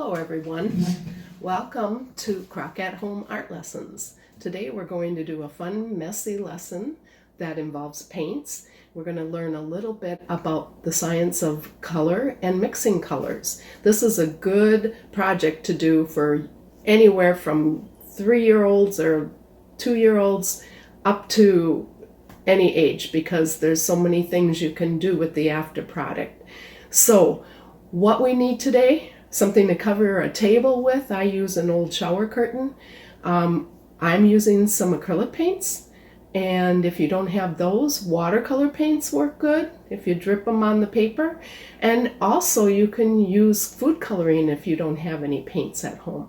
Hello everyone, welcome to Crock at Home Art Lessons. Today we're going to do a fun, messy lesson that involves paints. We're going to learn a little bit about the science of color and mixing colors. This is a good project to do for anywhere from 3-year-olds or 2-year-olds up to any age, because there's so many things you can do with the after product. So what we need today: something to cover a table with. I use an old shower curtain. I'm using some acrylic paints, and if you don't have those, watercolor paints work good if you drip them on the paper. And also you can use food coloring if you don't have any paints at home.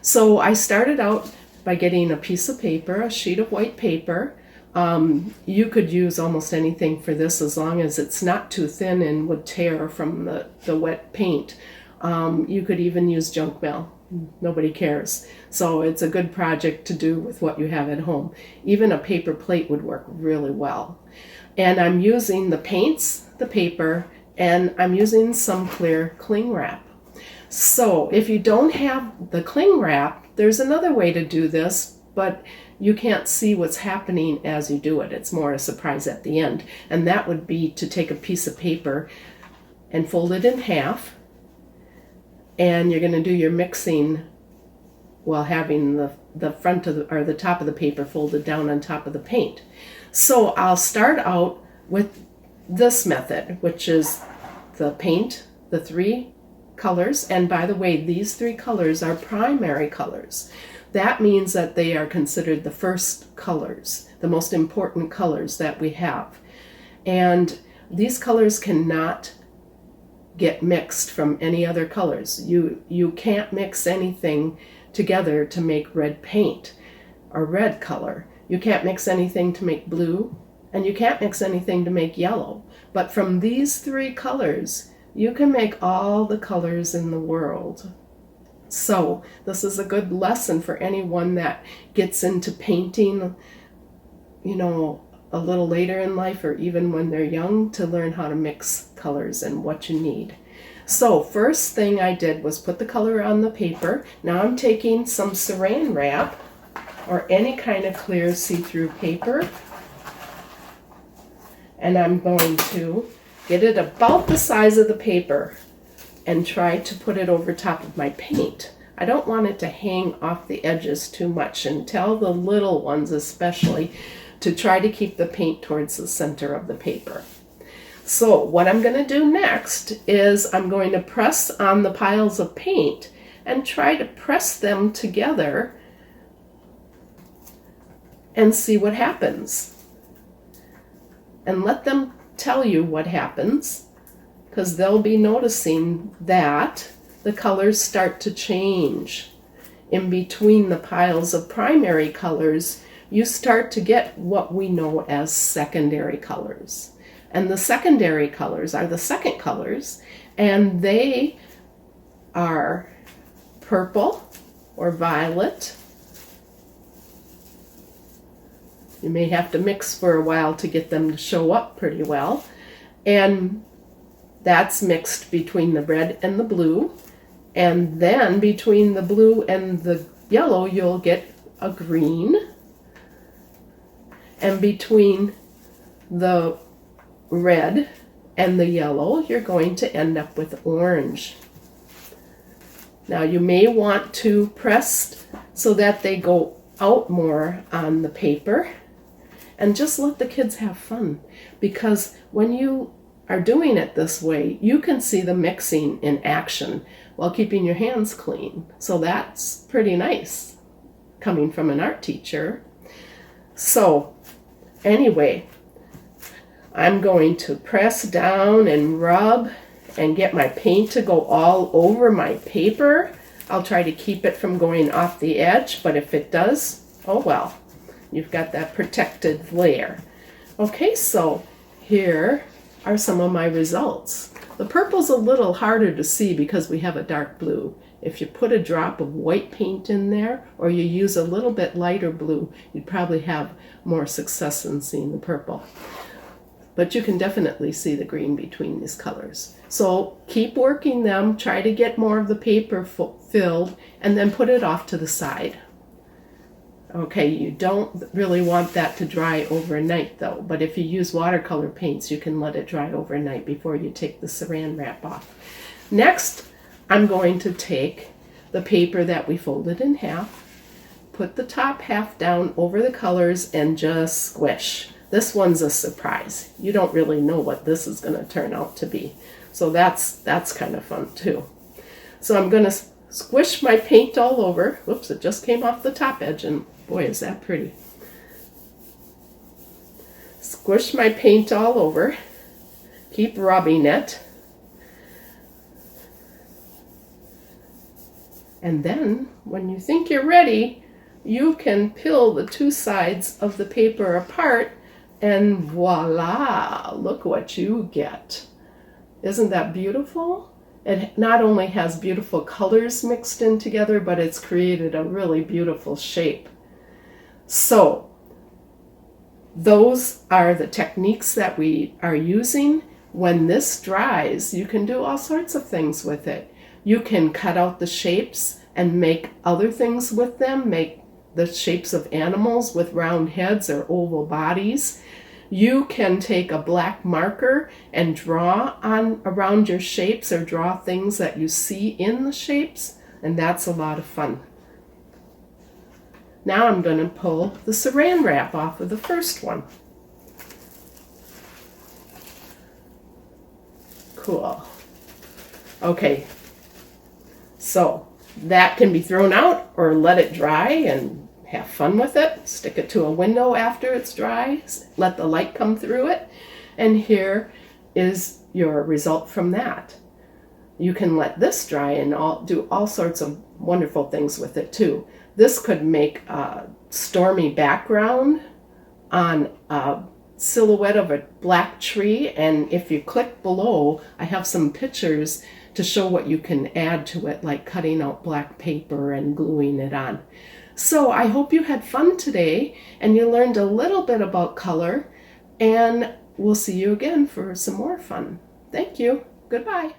So I started out by getting a piece of paper, a sheet of white paper. You could use almost anything for this as long as it's not too thin and would tear from the wet paint. You could even use junk mail. Nobody cares. So it's a good project to do with what you have at home. Even a paper plate would work really well. And I'm using the paints, the paper, and I'm using some clear cling wrap. So if you don't have the cling wrap, there's another way to do this, but you can't see what's happening as you do it. It's more a surprise at the end. And that would be to take a piece of paper and fold it in half. And you're going to do your mixing while having the front of or the top of the paper folded down on top of the paint. So I'll start out with this method, which is the paint, the 3 colors. And by the way, these 3 colors are primary colors. That means that they are considered the first colors, the most important colors that we have. And these colors cannot get mixed from any other colors. You can't mix anything together to make red paint or red color. You can't mix anything to make blue, and you can't mix anything to make yellow. But from these 3 colors, you can make all the colors in the world. So this is a good lesson for anyone that gets into painting, a little later in life, or even when they're young, to learn how to mix colors and what you need. So first thing I did was put the color on the paper. Now I'm taking some saran wrap or any kind of clear see-through paper, and I'm going to get it about the size of the paper and try to put it over top of my paint. I don't want it to hang off the edges too much, and tell the little ones especially to try to keep the paint towards the center of the paper. So what I'm going to do next is I'm going to press on the piles of paint and try to press them together and see what happens. And let them tell you what happens, because they'll be noticing that the colors start to change. In between the piles of primary colors, you start to get what we know as secondary colors. And the secondary colors are the second colors, and they are purple or violet. You may have to mix for a while to get them to show up pretty well. And that's mixed between the red and the blue. And then between the blue and the yellow, you'll get a green. And between the red and the yellow, you're going to end up with orange. Now you may want to press so that they go out more on the paper, and just let the kids have fun, because when you are doing it this way, you can see the mixing in action while keeping your hands clean. So that's pretty nice coming from an art teacher. So anyway, I'm going to press down and rub and get my paint to go all over my paper. I'll try to keep it from going off the edge, but if it does, oh well, you've got that protected layer. Okay, so here are some of my results. The purple's a little harder to see because we have a dark blue. If you put a drop of white paint in there, or you use a little bit lighter blue, you'd probably have more success in seeing the purple. but you can definitely see the green between these colors. So keep working them, try to get more of the paper filled, and then put it off to the side. Okay, you don't really want that to dry overnight though, but if you use watercolor paints, you can let it dry overnight before you take the saran wrap off. Next, I'm going to take the paper that we folded in half, put the top half down over the colors, and just squish. This one's a surprise. You don't really know what this is going to turn out to be. So that's kind of fun too. So I'm going to squish my paint all over. Whoops, it just came off the top edge, and boy, is that pretty. Squish my paint all over. Keep rubbing it. And then, when you think you're ready, you can peel the two sides of the paper apart, and voila, look what you get. Isn't that beautiful? It not only has beautiful colors mixed in together, but it's created a really beautiful shape. So, those are the techniques that we are using. When this dries, you can do all sorts of things with it. You can cut out the shapes and make other things with them, make the shapes of animals with round heads or oval bodies. You can take a black marker and draw on around your shapes or draw things that you see in the shapes, and that's a lot of fun. Now I'm going to pull the saran wrap off of the first one. Cool. Okay, so that can be thrown out or let it dry and have fun with it. Stick it to a window after it's dry. Let the light come through it. And here is your result from that. You can let this dry and do all sorts of wonderful things with it too. This could make a stormy background on a silhouette of a black tree. And if you click below, I have some pictures to show what you can add to it, like cutting out black paper and gluing it on. So I hope you had fun today and you learned a little bit about color, and we'll see you again for some more fun. Thank you. Goodbye.